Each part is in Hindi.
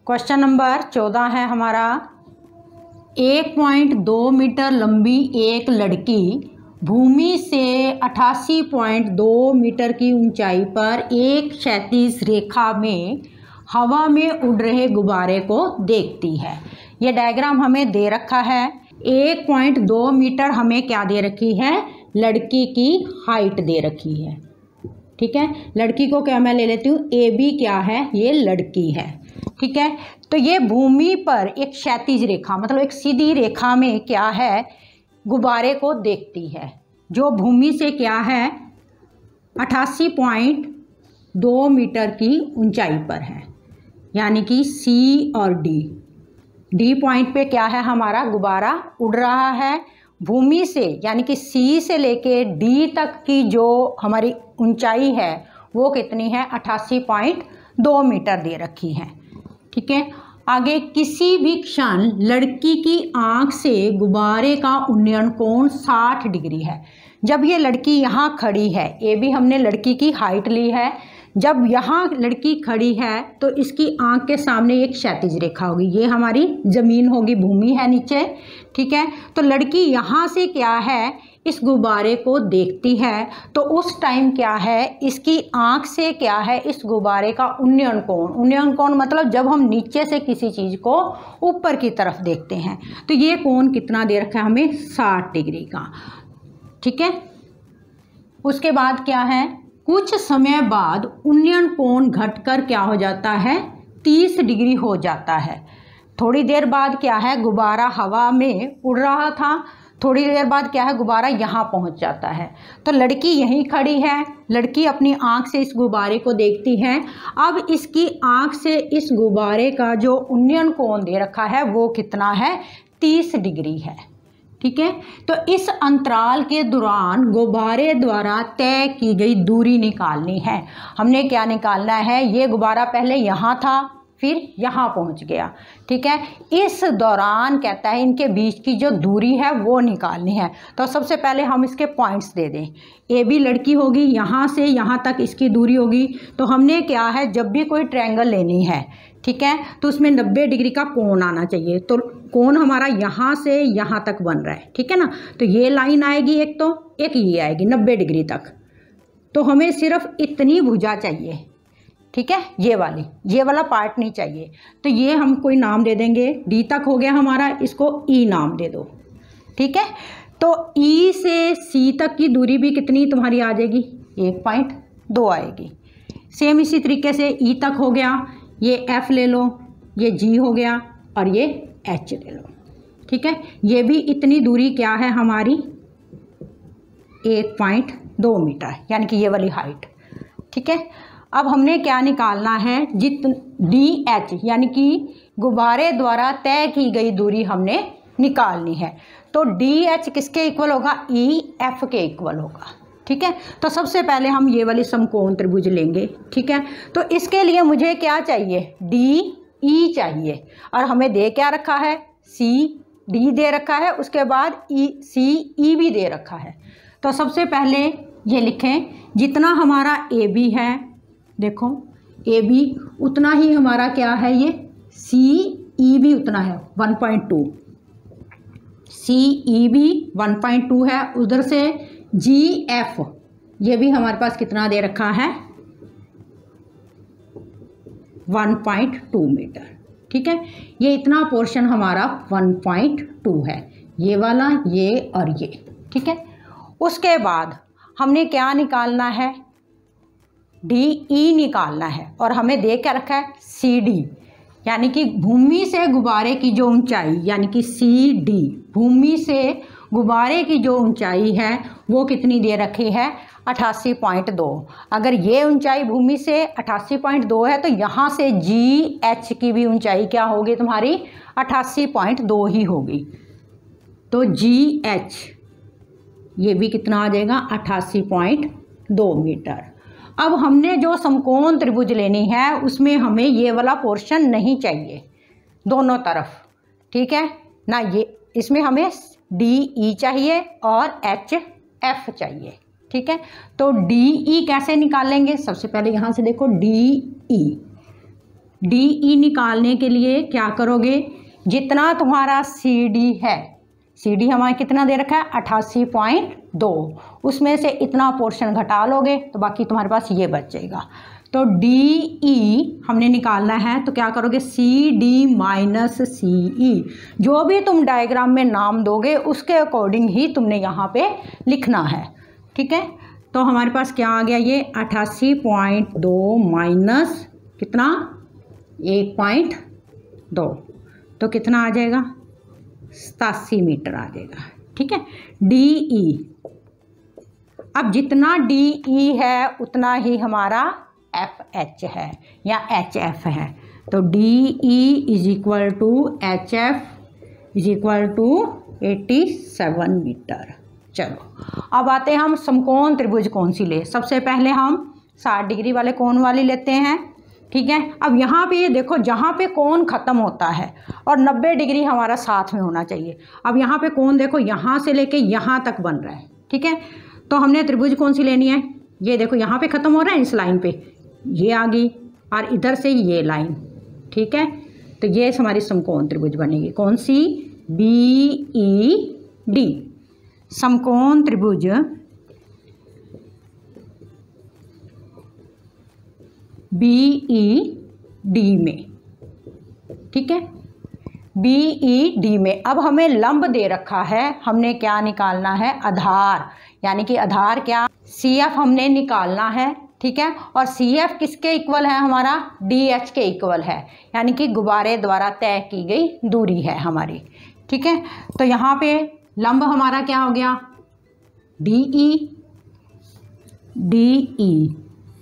क्वेश्चन नंबर 14 है हमारा। 1.2 मीटर लंबी एक लड़की भूमि से 88.2 मीटर की ऊंचाई पर एक क्षैतिज रेखा में हवा में उड़ रहे गुब्बारे को देखती है। ये डायग्राम हमें दे रखा है। 1.2 मीटर हमें क्या दे रखी है, लड़की की हाइट दे रखी है। ठीक है, लड़की को क्या मैं ले लेती हूँ, ए बी क्या है, ये लड़की है। ठीक है, तो ये भूमि पर एक क्षैतिज रेखा मतलब एक सीधी रेखा में क्या है, गुब्बारे को देखती है, जो भूमि से क्या है 88.2 मीटर की ऊंचाई पर है, यानी कि सी और डी पॉइंट पे क्या है, हमारा गुब्बारा उड़ रहा है। भूमि से यानी कि सी से लेके डी तक की जो हमारी ऊंचाई है वो कितनी है, 88.2 मीटर दे रखी है। ठीक है, आगे किसी भी क्षण लड़की की आंख से गुब्बारे का उन्नयन कोण 60 डिग्री है। जब ये लड़की यहाँ खड़ी है, ये भी हमने लड़की की हाइट ली है, जब यहाँ लड़की खड़ी है तो इसकी आंख के सामने एक क्षैतिज रेखा होगी, ये हमारी ज़मीन होगी, भूमि है नीचे। ठीक है, तो लड़की यहाँ से क्या है, इस गुब्बारे को देखती है, तो उस टाइम क्या है, इसकी आंख से क्या है, इस गुब्बारे का उन्नयन कोण मतलब जब हम नीचे से किसी चीज़ को ऊपर की तरफ देखते हैं तो ये कोण कितना दे रखा है हमें, 60 डिग्री का। ठीक है, उसके बाद क्या है, कुछ समय बाद उन्नयन कोण घटकर क्या हो जाता है, 30 डिग्री हो जाता है। थोड़ी देर बाद क्या है, गुब्बारा हवा में उड़ रहा था, थोड़ी देर बाद क्या है, गुब्बारा यहाँ पहुँच जाता है। तो लड़की यहीं खड़ी है, लड़की अपनी आँख से इस गुब्बारे को देखती है। अब इसकी आँख से इस गुब्बारे का जो उन्नयन कोण दे रखा है वो कितना है, 30 डिग्री है। ठीक है, तो इस अंतराल के दौरान गुब्बारे द्वारा तय की गई दूरी निकालनी है। हमने क्या निकालना है, ये गुब्बारा पहले यहाँ था फिर यहाँ पहुँच गया। ठीक है, इस दौरान कहता है इनके बीच की जो दूरी है वो निकालनी है। तो सबसे पहले हम इसके पॉइंट्स दे दें। ए बी लड़की होगी, यहाँ से यहाँ तक इसकी दूरी होगी। तो हमने क्या है, जब भी कोई ट्रायंगल लेनी है, ठीक है, तो उसमें 90 डिग्री का कोण आना चाहिए। तो कोण हमारा यहाँ से यहाँ तक बन रहा है, ठीक है ना। तो ये लाइन आएगी एक, तो एक ये आएगी 90 डिग्री तक। तो हमें सिर्फ इतनी भुजा चाहिए। ठीक है, ये वाला पार्ट नहीं चाहिए। तो ये हम कोई नाम दे देंगे, डी तक हो गया हमारा, इसको ई नाम दे दो। ठीक है, तो ई से सी तक की दूरी भी कितनी तुम्हारी आ जाएगी, 1.2 आएगी। सेम इसी तरीके से ई तक हो गया, ये एफ ले लो, ये जी हो गया और ये एच ले लो। ठीक है, ये भी इतनी दूरी क्या है हमारी, 1.2 मीटर, यानी कि ये वाली हाइट। ठीक है, अब हमने क्या निकालना है, डी एच यानी कि गुब्बारे द्वारा तय की गई दूरी हमने निकालनी है। तो डी एच किसके इक्वल होगा, ई एफ के इक्वल होगा। ठीक है, तो सबसे पहले हम ये वाली समकोण त्रिभुज लेंगे। ठीक है, तो इसके लिए मुझे क्या चाहिए, डी ई चाहिए, और हमें दे क्या रखा है, सी डी दे रखा है, उसके बाद ई सी ई भी दे रखा है। तो सबसे पहले ये लिखें, जितना हमारा ए बी है, देखो ए बी उतना ही हमारा क्या है, ये सी ई भी उतना है 1.2, सी ई भी 1.2 है। उधर से जी एफ ये भी हमारे पास कितना दे रखा है, 1.2 मीटर। ठीक है, ये इतना पोर्शन हमारा 1.2 है, ये वाला, ये और ये। ठीक है, उसके बाद हमने क्या निकालना है, डी ई निकालना है, और हमें दे क्या रखा है, सी डी, यानी कि भूमि से गुब्बारे की जो ऊंचाई, यानी कि सी डी, भूमि से गुब्बारे की जो ऊंचाई है वो कितनी दे रखी है, 88.2। अगर ये ऊंचाई भूमि से 88.2 है तो यहाँ से जी एच की भी ऊंचाई क्या होगी तुम्हारी, 88.2 ही होगी। तो जी एच ये भी कितना आ जाएगा, 88.2 मीटर। अब हमने जो समकोण त्रिभुज लेनी है उसमें हमें ये वाला पोर्शन नहीं चाहिए दोनों तरफ। ठीक है ना, ये इसमें हमें डी ई चाहिए और एच एफ चाहिए। ठीक है, तो डी ई कैसे निकालेंगे, सबसे पहले यहाँ से देखो डी ई, DE निकालने के लिए क्या करोगे, जितना तुम्हारा CD है, CD हमारा कितना दे रखा है 88.2, उसमें से इतना पोर्शन घटा लोगे तो बाकी तुम्हारे पास ये बच जाएगा। तो DE हमने निकालना है, तो क्या करोगे CD माइनस CE, जो भी तुम डायग्राम में नाम दोगे उसके अकॉर्डिंग ही तुमने यहाँ पे लिखना है। ठीक है, तो हमारे पास क्या आ गया, ये 88.2 माइनस कितना 1.2, तो कितना आ जाएगा 87 मीटर आ जाएगा। ठीक है, DE, अब जितना DE है उतना ही हमारा FH है या HF है, तो DE is equal to HF is equal to 87 metre. चलो अब आते हैं हम समकोण त्रिभुज कौन सी ले। सबसे पहले हम 60 डिग्री वाले कोण वाली लेते हैं। ठीक है, अब यहाँ पे ये देखो, जहाँ पे कोण ख़त्म होता है और 90 डिग्री हमारा साथ में होना चाहिए। अब यहाँ पे कोण देखो, यहाँ से लेके यहाँ तक बन रहा है। ठीक है, तो हमने त्रिभुज कौन सी लेनी है, ये देखो यहाँ पे ख़त्म हो रहा है, इस लाइन पे ये आ गई और इधर से ये लाइन। ठीक है, तो ये हमारी समकोण त्रिभुज बनेगी, कौन सी, BED, समकोण त्रिभुज BED में। ठीक है, BED में अब हमें लंब दे रखा है, हमने क्या निकालना है, आधार, यानी कि आधार क्या, CF हमने निकालना है। ठीक है, और CF किसके इक्वल है, हमारा DH के इक्वल है, यानी कि गुब्बारे द्वारा तय की गई दूरी है हमारी। ठीक है, तो यहाँ पे लंब हमारा क्या हो गया, DE,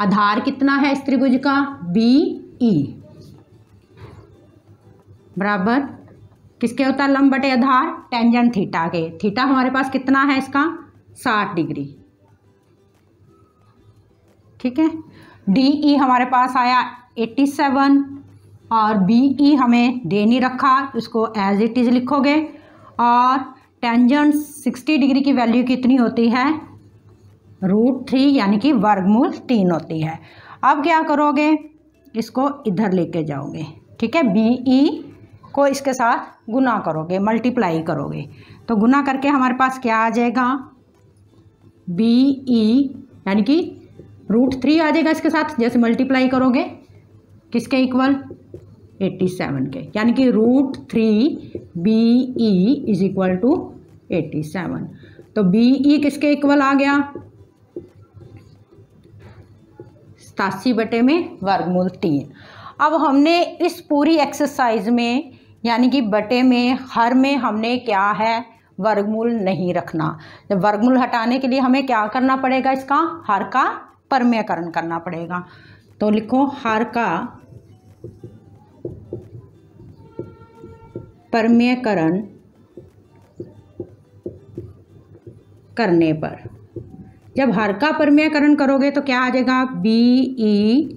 आधार कितना है इस त्रिभुज का, BE, बराबर किसके होता है, लंब बटे आधार, टेंजेंट थीटा के। थीटा हमारे पास कितना है इसका 60 डिग्री। ठीक है, DE हमारे पास आया 87 और BE हमें दे नहीं रखा, इसको एज इट इज़ लिखोगे। और टेंजेंट 60 डिग्री की वैल्यू कितनी होती है, √3, यानी कि वर्गमूल 3 होती है। अब क्या करोगे, इसको इधर लेके जाओगे। ठीक है, BE को इसके साथ गुना करोगे, मल्टीप्लाई करोगे, तो गुना करके हमारे पास क्या आ जाएगा, BE यानी कि √3 आ जाएगा इसके साथ, जैसे मल्टीप्लाई करोगे किसके इक्वल, 87 के, यानी कि √3 BE इज इक्वल टू 87। तो BE किसके इक्वल आ गया, 87 बटे में वर्गमूल 3। अब हमने इस पूरी एक्सरसाइज में, यानी कि बटे में, हर में हमने क्या है, वर्गमूल नहीं रखना। जब वर्गमूल हटाने के लिए हमें क्या करना पड़ेगा, इसका हर का परमेयकरण करना पड़ेगा। तो लिखो हर का परमेयकरण करने पर, जब हर का परमेयकरण करोगे तो क्या आ जाएगा, BE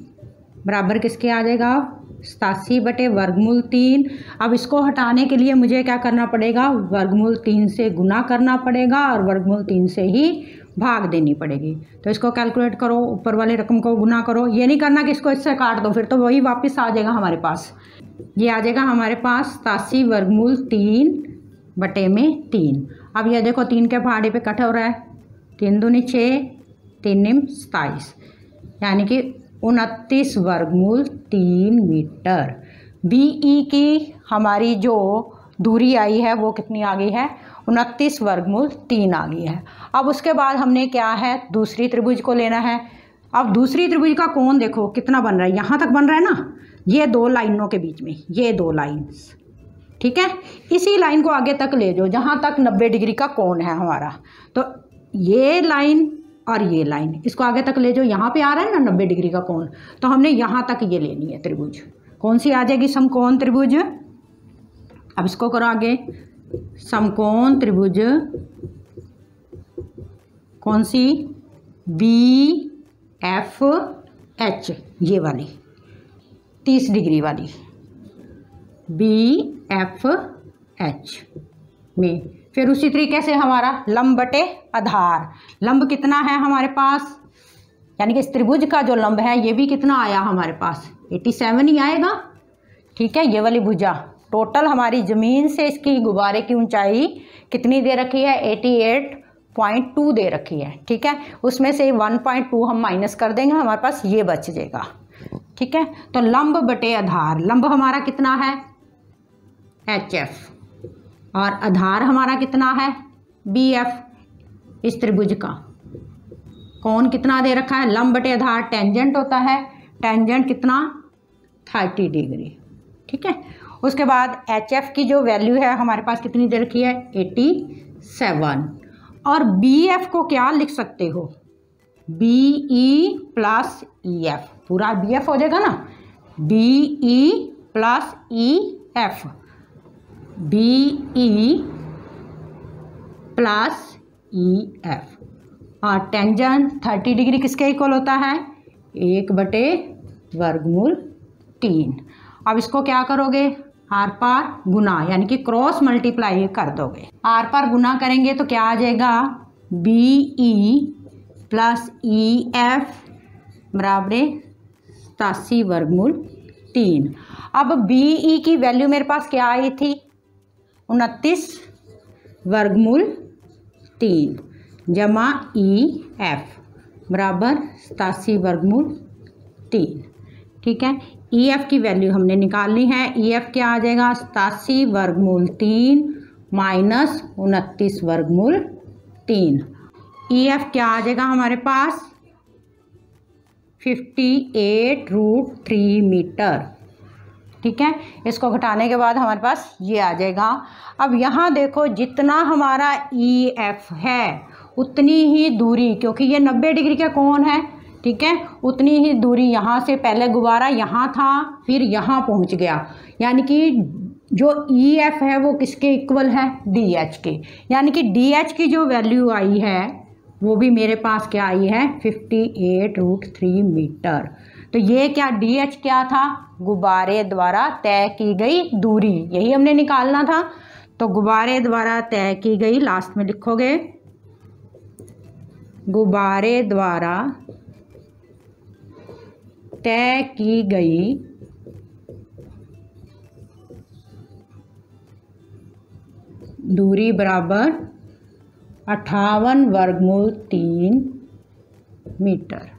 बराबर किसके आ जाएगा, 87 बटे वर्गमूल 3। अब इसको हटाने के लिए मुझे क्या करना पड़ेगा, वर्गमूल 3 से गुना करना पड़ेगा और वर्गमूल 3 से ही भाग देनी पड़ेगी। तो इसको कैलकुलेट करो, ऊपर वाले रकम को गुना करो, ये नहीं करना कि इसको इससे काट दो, फिर तो वही वापस आ जाएगा हमारे पास। ये आ जाएगा हमारे पास 87 वर्गमूल 3 बटे में 3। अब ये देखो 3 के पहाड़े पे कट हो रहा है, 3 दूनी 6, 3 निम 27, यानी कि 29 वर्गमूल 3 मीटर। BE की हमारी जो दूरी आई है वो कितनी आ गई है, 29 वर्गमूल 3 आ गई है। अब उसके बाद हमने क्या है, दूसरी त्रिभुज को लेना है। अब दूसरी त्रिभुज का कोण देखो कितना बन रहा है, यहाँ तक बन रहा है ना, ये 2 लाइनों के बीच में, ये 2 लाइन्स। ठीक है, इसी लाइन को आगे तक ले जाओ जहाँ तक 90 डिग्री का कोण है हमारा, तो ये लाइन और ये लाइन, इसको आगे तक ले जाओ, यहाँ पे आ रहा है ना 90 डिग्री का कोण, तो हमने यहाँ तक ये लेनी है त्रिभुज। कौन सी आ जाएगी, समकोण त्रिभुज। अब इसको करो आगे, समकोण त्रिभुज कौन सी, BFH, ये वाली 30 डिग्री वाली BFH में। फिर उसी तरीके से हमारा लंब बटे आधार, लंब कितना है हमारे पास, यानी कि इस त्रिभुज का जो लंब है ये भी कितना आया हमारे पास, 87 ही आएगा। ठीक है, ये वाली भुजा। टोटल हमारी ज़मीन से इसकी गुब्बारे की ऊंचाई कितनी दे रखी है, 88.2 दे रखी है। ठीक है, उसमें से 1.2 हम माइनस कर देंगे, हमारे पास ये बच जाएगा। ठीक है, तो लंब बटे आधार, लंब हमारा कितना है HF और आधार हमारा कितना है BF। इस त्रिभुज का कौन कितना दे रखा है, लंब बटे आधार टेंजेंट होता है, टेंजेंट कितना 30 डिग्री। ठीक है, उसके बाद HF की जो वैल्यू है हमारे पास कितनी दे रखी है 87। और BF को क्या लिख सकते हो, BE प्लस EF, पूरा BF हो जाएगा ना, BE plus EF, BE plus EF। और टेंजेंट 30 डिग्री किसके इक्वल होता है, 1/√3। अब इसको क्या करोगे, आर पार गुना यानी कि क्रॉस मल्टीप्लाई कर दोगे। आर पार गुना करेंगे तो क्या आ जाएगा, BE प्लस EF बराबर 87/3। अब BE की वैल्यू मेरे पास क्या आई थी 29/3 जमा EF बराबर 87/3। ठीक है, EF की वैल्यू हमने निकालनी है। EF क्या आ जाएगा 87/3 माइनस 29/3। EF क्या आ जाएगा हमारे पास 58√3 मीटर। ठीक है, इसको घटाने के बाद हमारे पास ये आ जाएगा। अब यहाँ देखो जितना हमारा EF है उतनी ही दूरी, क्योंकि ये 90 डिग्री का कोण है, ठीक है, उतनी ही दूरी यहाँ से, पहले गुब्बारा यहाँ था फिर यहाँ पहुँच गया, यानी कि जो EF है वो किसके इक्वल है DH के, यानी कि DH की जो वैल्यू आई है वो भी मेरे पास क्या आई है 58√3 मीटर। तो ये क्या DH क्या था, गुब्बारे द्वारा तय की गई दूरी, यही हमने निकालना था। तो गुब्बारे द्वारा तय की गई, लास्ट में लिखोगे गुब्बारे द्वारा तय की गई दूरी बराबर 58/3 मीटर।